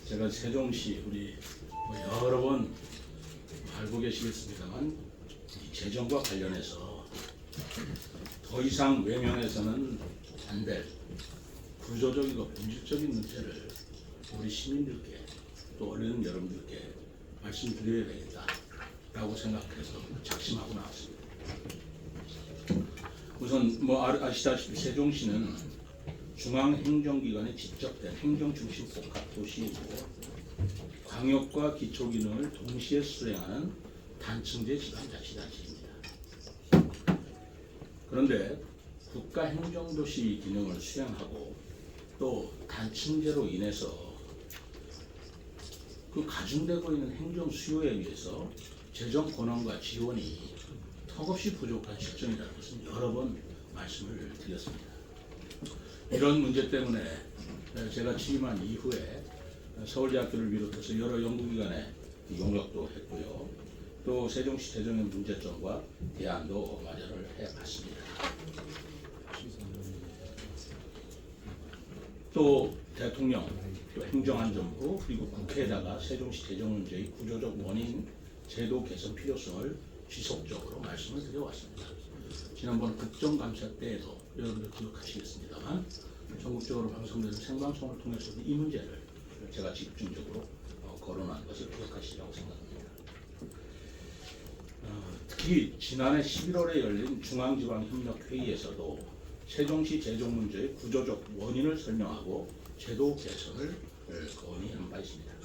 제가 세종시 우리 여러 번 알고 계시겠습니다만 이 재정과 관련해서 더 이상 외면해서는 안 될 구조적이고 본질적인 문제를 우리 시민들께 또 언론 여러분들께 말씀드려야 되겠다라고 생각해서 작심하고 나왔습니다. 우선 아시다시피 세종시는 중앙행정기관에 직접된 행정중심 복합도시이고 광역과 기초기능을 동시에 수행하는 단층제 지방자치단체입니다. 그런데 국가행정도시 기능을 수행하고 또 단층제로 인해서 그 가중되고 있는 행정 수요에 비해서 재정 권한과 지원이 턱없이 부족한 실정이라는 것은 여러 번 말씀을 드렸습니다. 이런 문제 때문에 제가 취임한 이후에 서울대학교를 비롯해서 여러 연구기관에 용역도 했고요. 또 세종시 재정의 문제점과 대안도 마련을 해봤습니다. 또 대통령, 또 행정안전부, 그리고 국회에다가 세종시 재정 문제의 구조적 원인, 제도 개선 필요성을 지속적으로 말씀을 드려왔습니다. 지난번 국정감사 때에도 여러분들 기억하시겠습니다만 전국적으로 방송되는 생방송을 통해서도 이 문제를 제가 집중적으로 거론한 것을 기억하시리라고 생각합니다. 특히 지난해 11월에 열린 중앙지방협력회의에서도 세종시 재정 문제의 구조적 원인을 설명하고 제도 개선을 건의한 바 있습니다.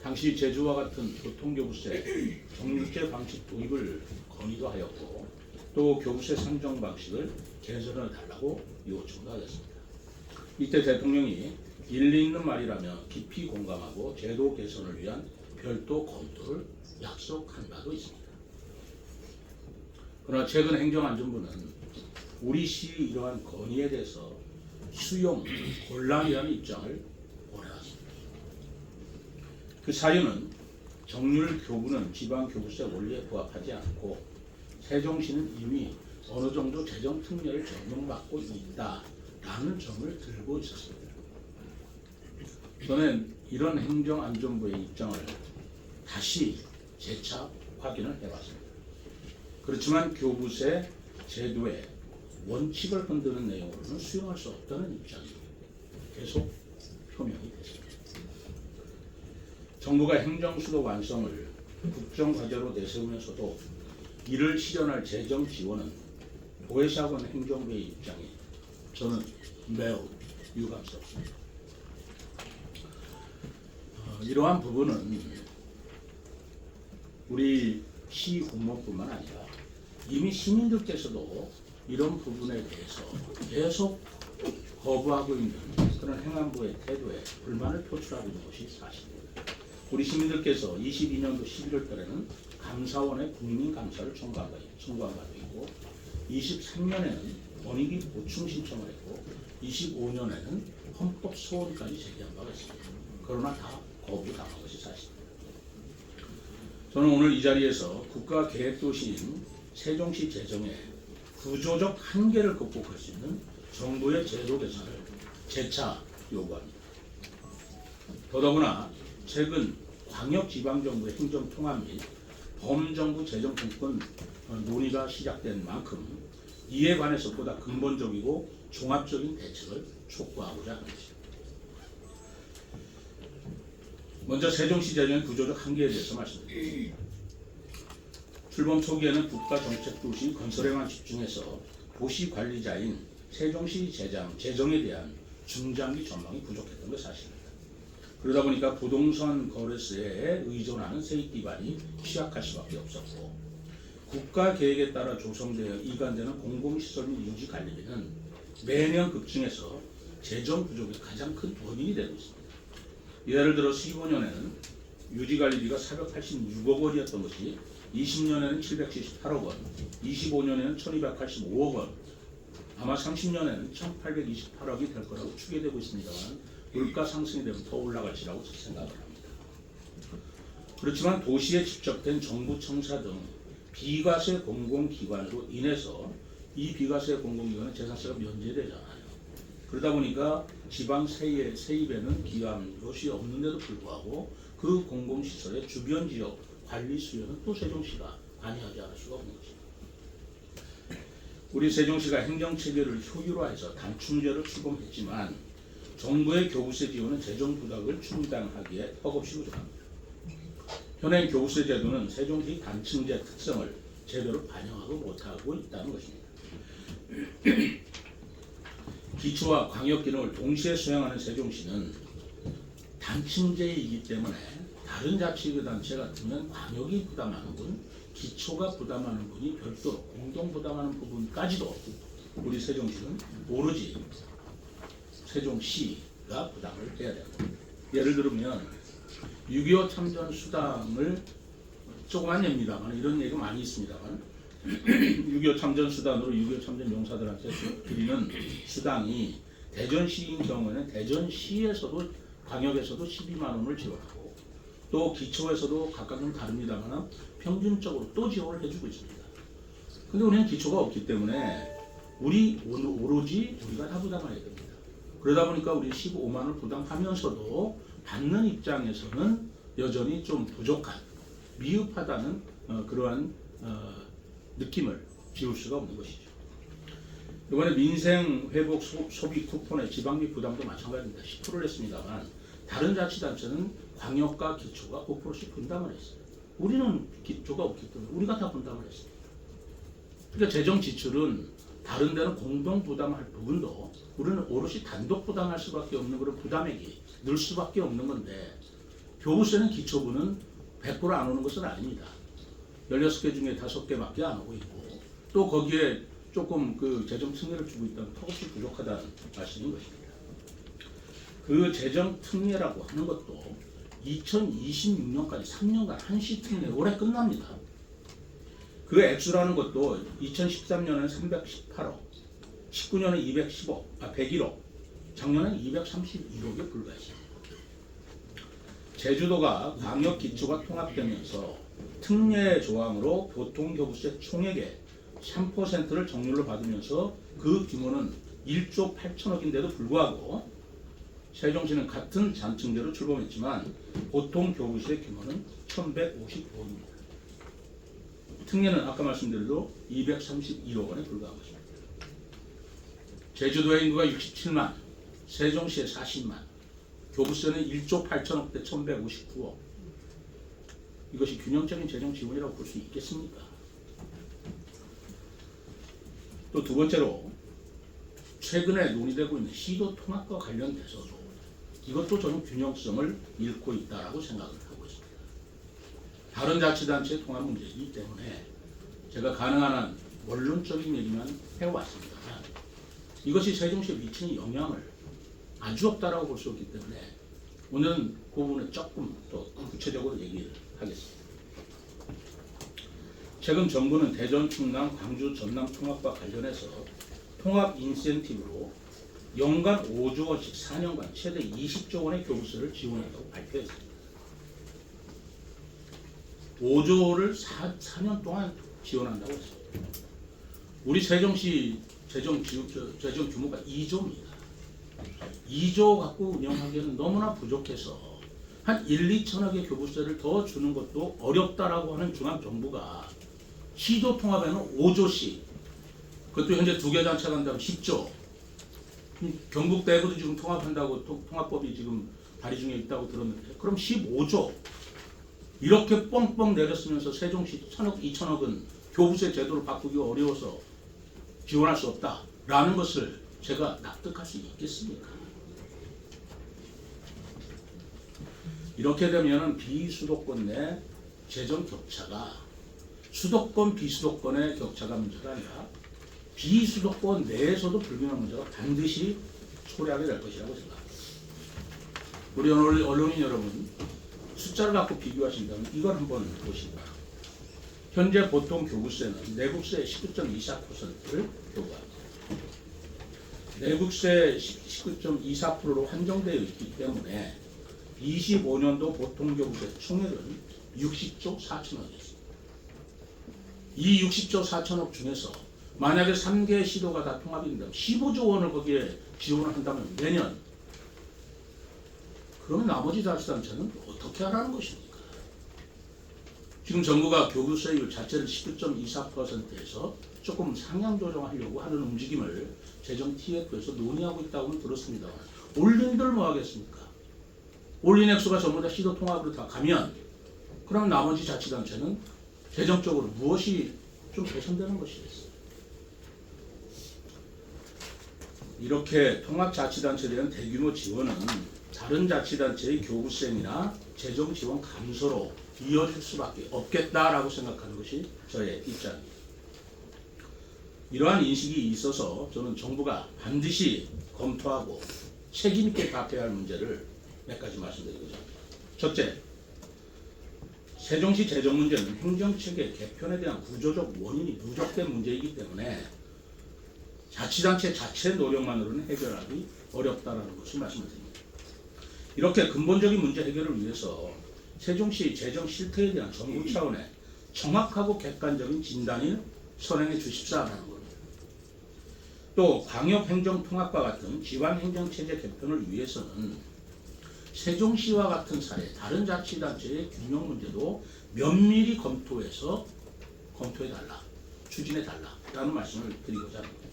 당시 제주와 같은 교통교부세 정률제 방식 도입을 건의도 하였고 또 교부세 산정 방식을 개선해 달라고 요청도 하였습니다. 이때 대통령이 일리 있는 말이라며 깊이 공감하고 제도 개선을 위한 별도 검토를 약속한 바도 있습니다. 그러나 최근 행정안전부는 우리 시의 이러한 건의에 대해서 수용 곤란이라는 입장을 보내왔습니다. 그 사유는 정률 교부는 지방교부세 원리에 부합하지 않고 세종시는 이미 어느 정도 재정 특례를 적용받고 있다라는 점을 들고 있었습니다. 저는 이런 행정안전부의 입장을 다시 재차 확인을 해봤습니다. 그렇지만 교부세 제도의 원칙을 흔드는 내용으로는 수용할 수 없다는 입장이 계속 표명이 됐습니다. 정부가 행정수도 완성을 국정과제로 내세우면서도 이를 실현할 재정 지원은 보혜사관 행정부의 입장이 저는 매우 유감스럽습니다. 이러한 부분은 우리 시 공무원뿐만 아니라 이미 시민들께서도 이런 부분에 대해서 계속 거부하고 있는 그런 행안부의 태도에 불만을 표출하고 있는 것이 사실입니다. 우리 시민들께서 22년도 11월 달에는 감사원에 국민감사를 청구한 바도 있고 23년에는 권익위 보충 신청을 했고 25년에는 헌법 소원까지 제기한 바가 있습니다. 그러나 다 거부당한 것이 사실입니다. 저는 오늘 이 자리에서 국가계획도시인 세종시 재정의 구조적 한계를 극복할 수 있는 정부의 제도 개선을 재차 요구합니다. 더더구나 최근 광역지방정부의 행정통합 및 범정부 재정통권 논의가 시작된 만큼 이에 관해서 보다 근본적이고 종합적인 대책을 촉구하고자 합니다. 먼저 세종시 재정의 구조적 한계에 대해서 말씀드리겠습니다. 출범 초기에는 국가정책도시 건설에만 집중해서 도시 관리자인 세종시 재정에 대한 중장기 전망이 부족했던 게 사실입니다. 그러다 보니까 부동산 거래세에 의존하는 세입 기반이 취약할 수밖에 없었고 국가계획에 따라 조성되어 이관되는 공공시설 및 유지 관리비는 매년 급증해서 재정 부족의 가장 큰 원인이 되고 있습니다. 예를 들어 15년에는 유지관리비가 486억 원이었던 것이 20년에는 778억 원, 25년에는 1285억 원, 아마 30년에는 1828억이 될 거라고 추계되고 있습니다만 물가 상승이 되면 더 올라갈지라고 생각을 합니다. 그렇지만 도시에 집적된 정부 청사 등 비과세 공공기관으로 인해서 이 비과세 공공기관은 재산세가 면제되잖아요. 그러다 보니까 지방 세입에는 기여하는 것이 없는데도 불구하고 그 공공시설의 주변 지역 관리 수요는 또 세종시가 관여하지 않을 수가 없는 것입니다. 우리 세종시가 행정체계를 효율화해서 단충제를 출범했지만 정부의 교부세 지원은 재정 부담을 충당하기에 턱없이 부족합니다. 현행 교부세 제도는 세종시 단층제 특성을 제대로 반영하고 못하고 있다는 것입니다. 기초와 광역 기능을 동시에 수행하는 세종시는 단층제이기 때문에 다른 자치단체 같으면 광역이 부담하는 분, 기초가 부담하는 분이 별도로 공동 부담하는 부분까지도 우리 세종시는 오로지 세종시가 부담을 해야 됩니다. 예를 들면 6.25 참전 수당을 조그만 예입니다만 이런 얘기가 많이 있습니다만 6.25 참전 수단으로 6.25 참전 용사들한테 드리는 수당이 대전시인 경우에는 대전시에서도 광역에서도 12만 원을 지원하고 또 기초에서도 각각 좀 다릅니다만 평균적으로 또 지원을 해주고 있습니다. 근데 우리는 기초가 없기 때문에 오로지 우리가 다 부담해야 됩니다. 그러다 보니까 우리 15만 원을 부담하면서도 받는 입장에서는 여전히 좀 부족한 미흡하다는 그러한 느낌을 지울 수가 없는 것이죠. 이번에 민생회복 소비 쿠폰의 지방비 부담도 마찬가지입니다. 10%를 했습니다만 다른 자치단체는 광역과 기초가 5%씩 분담을 했어요. 우리는 기초가 없기 때문에 우리가 다 분담을 했습니다. 그러니까 재정 지출은 다른 데는 공동 부담할 부분도 우리는 오롯이 단독 부담할 수밖에 없는 그런 부담액이 늘 수밖에 없는 건데 교부세는 기초부는 100%안 오는 것은 아닙니다. 16개 중에 5개밖에 안 오고 있고 또 거기에 조금 그 재정 특례를 주고 있다면 턱없이 부족하다는 말씀인 것입니다. 그 재정 특례라고 하는 것도 2026년까지 3년간 한시 특례 올해 끝납니다. 그 액수라는 것도 2013년에는 318억, 19년에 101억, 작년에 231억에 불과했습니다. 제주도가 광역 기초가 통합되면서 특례 조항으로 교통교부세 총액의 3%를 정률로 받으면서 그 규모는 1조 8천억인데도 불구하고 세종시는 같은 잔층제로 출범했지만 보통교부세 규모는 1,155억입니다. 특례는 아까 말씀드린 231억 원에 불과한 것입니다. 제주도의 인구가 67만, 세종시에 40만, 교부세는 1조 8천억 대 1,159억. 이것이 균형적인 재정 지원이라고 볼 수 있겠습니까? 또 두 번째로 최근에 논의되고 있는 시도 통합과 관련돼서도 이것도 저는 균형성을 잃고 있다라고 생각을 하고 있습니다. 다른 자치단체의 통합 문제이기 때문에 제가 가능한 한 원론적인 얘기만 해왔습니다만 이것이 세종시에 미치는 영향을 아주 없다라고 볼 수 없기 때문에 오늘은 그 부분에 조금 더 구체적으로 얘기를 하겠습니다. 최근 정부는 대전, 충남, 광주, 전남 통합과 관련해서 통합 인센티브로 연간 5조 원씩 4년간 최대 20조 원의 교부세를 지원한다고 발표했습니다. 5조를 4년 동안 지원한다고 했습니다. 우리 세종시 재정 규모가 2조입니다. 2조 갖고 운영하기에는 너무나 부족해서 한 1, 2천억의 교부세를 더 주는 것도 어렵다라고 하는 중앙정부가 시도 통합에는 5조씩 그것도 현재 2개 단체가 한다면 10조 경북 대구도 지금 통합한다고 통합법이 지금 발의 중에 있다고 들었는데 그럼 15조 이렇게 뻥뻥 내렸으면서 세종시 1,000억, 2천억은 교부세 제도를 바꾸기가 어려워서 지원할 수 없다라는 것을 제가 납득할 수 있겠습니까? 이렇게 되면 비수도권 내 재정 격차가 수도권 비수도권의 격차가 문제가 아니라 비수도권 내에서도 불균형 문제가 반드시 초래하게 될 것이라고 생각합니다. 우리 언론인 여러분 숫자를 갖고 비교하신다면 이걸 한번 보시기 바랍니다. 현재 보통 교부세는 내국세 19.24%를 교부합니다. 내국세 19.24%로 한정되어 있기 때문에 25년도 보통교부세 총액은 60조 4천억이었습니다. 이 60조 4천억 중에서 만약에 3개 시도가 다 통합이 된다면 15조 원을 거기에 지원을 한다면 매년, 그러면 나머지 자치단체는 어떻게 하라는 것입니까? 지금 정부가 교부세율 자체를 19.24%에서 조금 상향 조정하려고 하는 움직임을 재정 TF에서 논의하고 있다고는 들었습니다. 올린들 뭐 하겠습니까? 올린 액수가 전부 다 시도 통합으로 다 가면 그럼 나머지 자치단체는 재정적으로 무엇이 좀 개선되는 것이겠어요? 이렇게 통합자치단체에 대한 대규모 지원은 다른 자치단체의 교부세나 재정 지원 감소로 이어질 수밖에 없겠다라고 생각하는 것이 저의 입장입니다. 이러한 인식이 있어서 저는 정부가 반드시 검토하고 책임 있게 답해야 할 문제를 몇 가지 말씀드리고자 합니다. 첫째, 세종시 재정 문제는 행정체계 개편에 대한 구조적 원인이 누적된 문제이기 때문에 자치단체 자체 노력만으로는 해결하기 어렵다는 것을 말씀드립니다. 이렇게 근본적인 문제 해결을 위해서 세종시 재정 실태에 대한 정부 차원의 정확하고 객관적인 진단을 선행해 주십사라는 겁니다. 또 광역행정통합과 같은 지방행정체제 개편을 위해서는 세종시와 같은 사례, 다른 자치단체의 균형 문제도 면밀히 검토해달라, 추진해달라라는 말씀을 드리고자 합니다.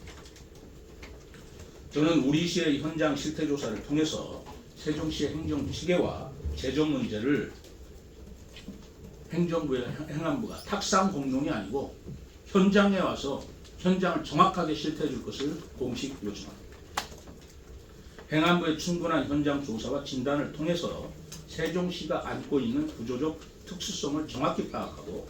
저는 우리 시의 현장 실태조사를 통해서 세종시의 행정체계와 재정 문제를 행정부의 행안부가 탁상 공론이 아니고 현장에 와서 현장을 정확하게 실태해 줄 것을 공식 요청합니다. 행안부의 충분한 현장 조사와 진단을 통해서 세종시가 안고 있는 구조적 특수성을 정확히 파악하고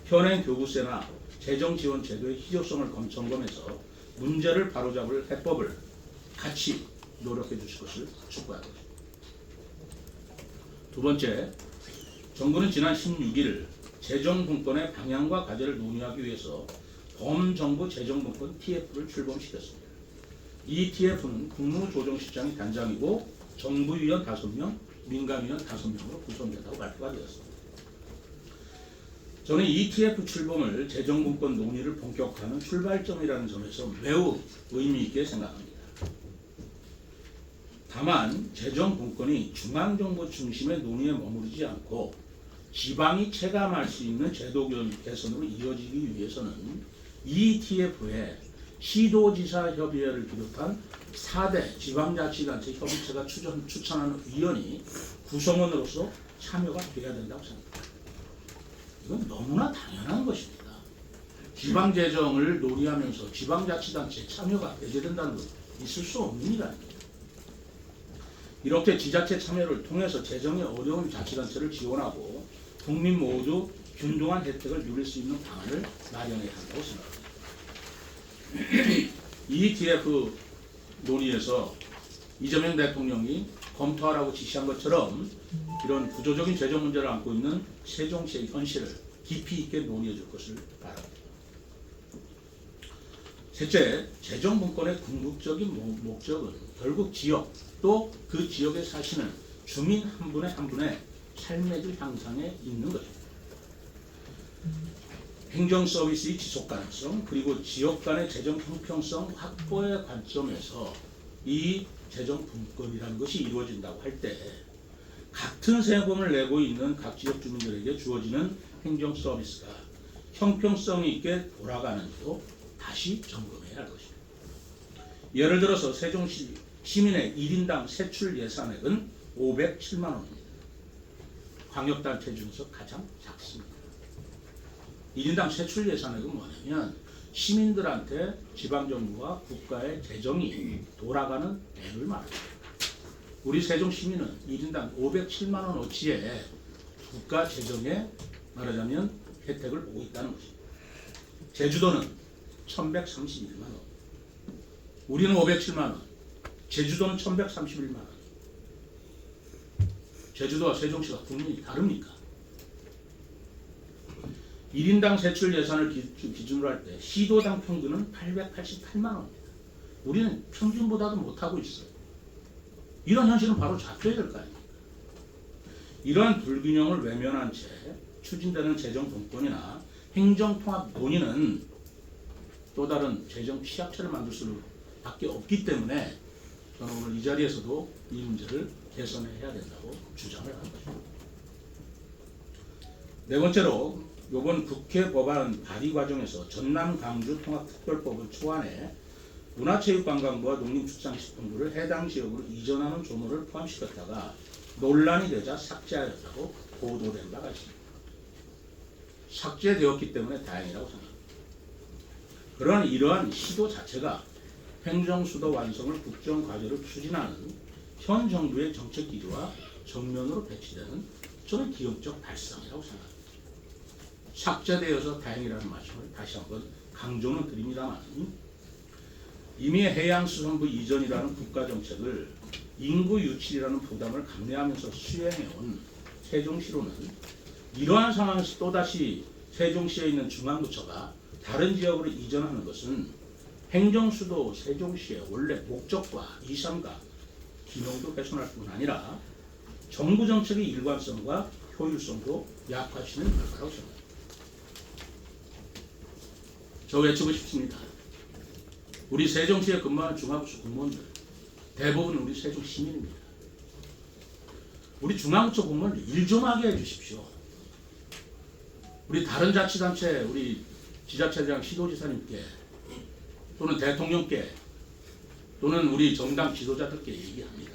현행 교부세나 재정 지원 제도의 희소성을 점검해서 문제를 바로잡을 해법을 같이 노력해 주실 것을 촉구합니다. 두 번째, 정부는 지난 16일 재정분권의 방향과 과제를 논의하기 위해서 범정부 재정분권 TF를 출범시켰습니다. 이 TF는 국무조정실장이 단장이고 정부위원 5명, 민간위원 5명으로 구성된다고 발표가 되었습니다. 저는 이 TF 출범을 재정분권 논의를 본격화하는 출발점이라는 점에서 매우 의미 있게 생각합니다. 다만 재정분권이 중앙정부 중심의 논의에 머무르지 않고 지방이 체감할 수 있는 제도 개선으로 이어지기 위해서는 이 TF에 시도지사 협의회를 비롯한 4대 지방자치단체 협의체가 추천하는 위원이 구성원으로서 참여가 돼야 된다고 생각합니다. 이건 너무나 당연한 것입니다. 지방재정을 논의하면서 지방자치단체 참여가 배제된다는 것 있을 수 없는 일 아닙니다. 이렇게 지자체 참여를 통해서 재정이 어려운 자치단체를 지원하고 국민 모두 균등한 혜택을 누릴 수 있는 방안을 마련해야 한다고 생각합니다. 이 TF 논의에서 이재명 대통령이 검토하라고 지시한 것처럼 이런 구조적인 재정 문제를 안고 있는 세종시의 현실을 깊이 있게 논의해 줄 것을 바랍니다. 셋째, 재정분권의 궁극적인 목적은 결국 지역 또 그 지역에 사시는 주민 한 분의 삶의 질 향상에 있는 것입니다. 행정 서비스의 지속 가능성 그리고 지역 간의 재정 형평성 확보의 관점에서 이 재정 분권이라는 것이 이루어진다고 할 때 같은 세금을 내고 있는 각 지역 주민들에게 주어지는 행정 서비스가 형평성 있게 돌아가는지도 다시 점검해야 할 것입니다. 예를 들어서 세종시 시민의 1인당 세출 예산액은 507만 원입니다. 광역단체 중에서 가장 작습니다. 1인당 세출 예산액은 뭐냐면 시민들한테 지방정부와 국가의 재정이 돌아가는 액을 말합니다. 우리 세종 시민은 1인당 507만 원어치의 국가 재정에 말하자면 혜택을 보고 있다는 것입니다. 제주도는 1131만 원, 우리는 507만 원, 제주도는 1131만 원. 제주도와 세종시가 국민이 다릅니까? 1인당 세출 예산을 기준으로 할 때 시도당 평균은 888만 원입니다. 우리는 평균보다도 못하고 있어요. 이런 현실은 바로 잡혀야 될 거 아닙니까? 이러한 불균형을 외면한 채 추진되는 재정분권이나 행정통합 논의는 또 다른 재정 취약처를 만들 수밖에 없기 때문에 저는 오늘 이 자리에서도 이 문제를 개선해야 된다고 주장을 하는 것입니다. 네 번째로 이번 국회 법안 발의 과정에서 전남 강주 통합특별법을 초안해 문화체육관광부와 농림축산식품부를 해당 지역으로 이전하는 조문을 포함시켰다가 논란이 되자 삭제하였다고 보도된 바가 있습니다. 삭제되었기 때문에 다행이라고 생각합니다. 그러나 이러한 시도 자체가 행정수도 완성을 국정과제로 추진하는 현 정부의 정책 기조와 정면으로 배치되는 저는 기업적 발상이라고 생각합니다. 삭제되어서 다행이라는 말씀을 다시 한번 강조는 드립니다만 이미 해양수산부 이전이라는 국가정책을 인구 유치라는 부담을 감내하면서 수행해온 세종시로는 이러한 상황에서 또다시 세종시에 있는 중앙부처가 다른 지역으로 이전하는 것은 행정수도 세종시의 원래 목적과 이상과 기능도 훼손할 뿐 아니라 정부 정책의 일관성과 효율성도 약화시키는 결과라고 생각합니다. 저 외치고 싶습니다. 우리 세종시에 근무하는 중앙부처 공무원들 대부분 우리 세종 시민입니다. 우리 중앙부처 공무원들 일 좀 하게 해주십시오. 우리 다른 자치단체 우리 지자체장 시도지사님께 또는 대통령께 또는 우리 정당 지도자들께 얘기합니다.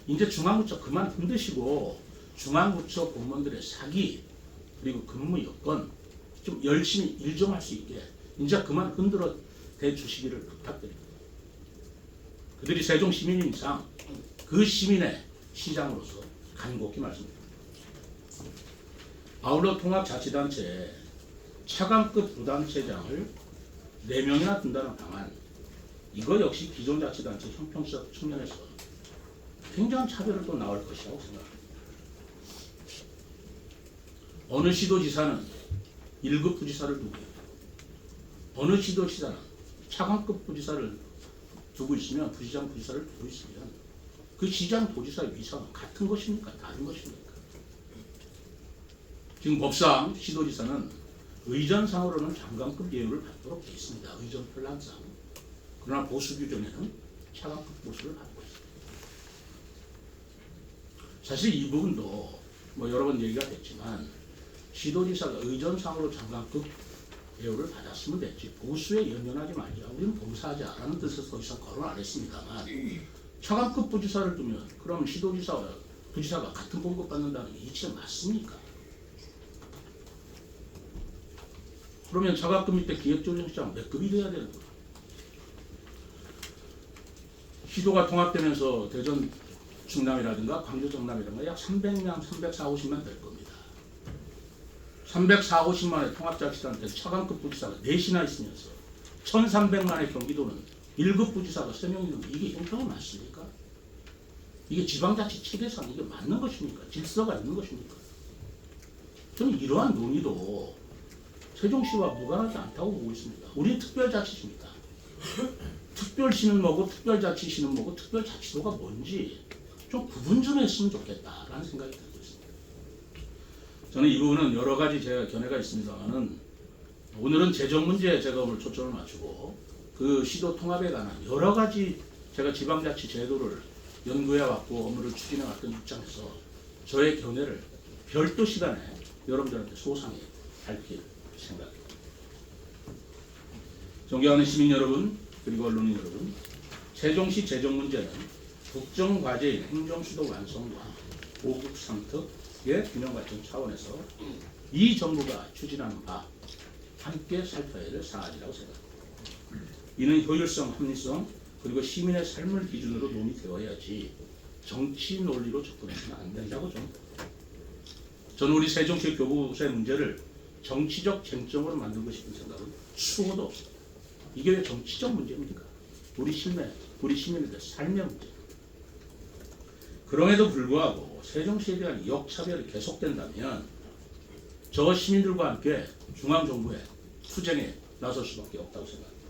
이제 중앙부처 그만 흔드시고 중앙부처 공무원들의 사기 그리고 근무 여건 좀 열심히 일 좀 할 수 있게 이제 그만 흔들어 대주시기를 부탁드립니다. 그들이 세종 시민인 이상 그 시민의 시장으로서 간곡히 말씀드립니다. 아울러 통합자치단체에 차관급 부단체장을 4명이나 둔다는 방안 이거 역시 기존 자치단체 형평성 측면에서 굉장한 차별을 또 나올 것이라고 생각합니다. 어느 시도지사는 1급 부지사를 두고 어느 시도지사는 차관급 부지사를 두고 있으면 부시장 부지사를 두고 있으면 그 시장 도지사의 위상은 같은 것입니까? 다른 것입니까? 지금 법상 시도지사는 의전상으로는 장관급 예우를 받도록 되어 있습니다. 의전 플란상. 그러나 보수 규정에는 차관급 보수를 받고 있습니다. 사실 이 부분도 뭐 여러 번 얘기가 됐지만 시도지사가 의전상으로 장관급 예우를 받았으면 됐지 보수에 연연하지 말자. 우리는 봉사하자라는 뜻에서 더 이상 거론 안 했습니다만 차관급 부지사를 두면 그럼 시도지사와 부지사가 같은 봉급 받는다는 게 이치가 맞습니까? 그러면 차관급 밑에 기획조정시장 몇 급이 돼야 되는 거야? 시도가 통합되면서 대전 충남이라든가 광주 정남이라든가 약 300명, 340만 될 겁니다. 340만의 통합자치단체 차관급 부지사가 4시나 있으면서 1300만의 경기도는 1급 부지사가 3명 있는 거 이게 형평이 맞습니까? 이게 지방자치 체계상 이게 맞는 것입니까? 질서가 있는 것입니까? 저는 이러한 논의도 세종시와 무관하지 않다고 보고 있습니다. 우리는 특별자치시입니다. 특별시는 뭐고 특별자치시는 뭐고 특별자치도가 뭔지 좀 구분 좀 했으면 좋겠다라는 생각이 들고 있습니다. 저는 이 부분은 여러 가지 제가 견해가 있습니다만은 오늘은 재정 문제에 제가 오늘 초점을 맞추고 그 시도 통합에 관한 여러 가지 제가 지방자치 제도를 연구해왔고 업무를 추진해왔던 입장에서 저의 견해를 별도 시간에 여러분들한테 소상히 밝힐 생각입니다. 존경하는 시민 여러분 그리고 언론인 여러분, 세종시 재정 문제는 국정과제인 행정수도 완성과 보국 상특의 균형 발전 차원에서 이 정부가 추진하는 바 함께 살펴야 될 사안이라고 생각합니다. 이는 효율성, 합리성 그리고 시민의 삶을 기준으로 논의되어야지 정치 논리로 접근해서는 안 된다고 저는 우리 세종시 교부세 문제를 정치적 쟁점으로 만들고 싶은 생각은 수호도 없습니다. 이게 왜 정치적 문제입니까? 우리 시민들의 삶의 문제. 그럼에도 불구하고 세종시에 대한 역차별이 계속된다면 저 시민들과 함께 중앙정부의 투쟁에 나설 수밖에 없다고 생각합니다.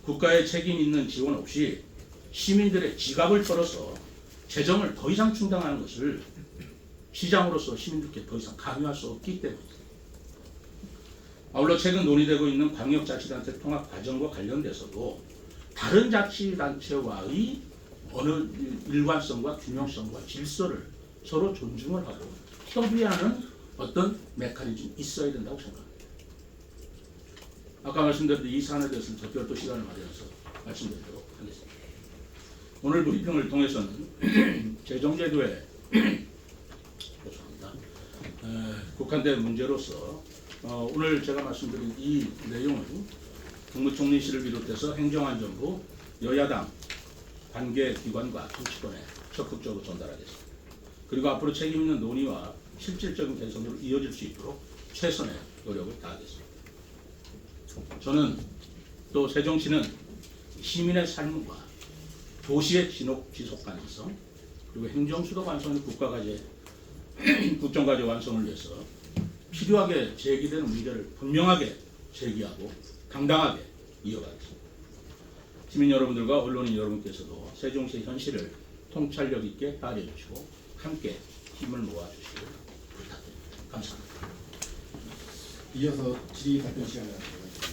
국가의 책임 있는 지원 없이 시민들의 지갑을 털어서 재정을 더 이상 충당하는 것을 시장으로서 시민들께 더 이상 강요할 수 없기 때문입니다. 아울러 최근 논의되고 있는 광역자치단체 통합 과정과 관련돼서도 다른 자치단체와의 어느 일관성과 균형성과 질서를 서로 존중을 하고 협의하는 어떤 메커니즘이 있어야 된다고 생각합니다. 아까 말씀드린 이 사안에 대해서는 더 별도 시간을 마련해서 말씀드리도록 하겠습니다. 오늘 브리핑을 통해서는 재정제도에 죄송합니다. 국한된 문제로서 오늘 제가 말씀드린 이 내용은 국무총리실을 비롯해서 행정안전부, 여야당, 관계기관과 정치권에 적극적으로 전달하겠습니다. 그리고 앞으로 책임 있는 논의와 실질적인 개선으로 이어질 수 있도록 최선의 노력을 다하겠습니다. 저는 또 세종시는 시민의 삶과 도시의 지속 가능성 그리고 행정수도 완성의 국정과제 완성을 위해서 필요하게 제기되는 문제를 분명하게 제기하고 당당하게 이어가겠습니다. 시민 여러분들과 언론인 여러분께서도 세종시의 현실을 통찰력 있게 따져 주시고 함께 힘을 모아주시길 부탁드립니다. 감사합니다. 이어서 질의 답변 시간을 갖습니다.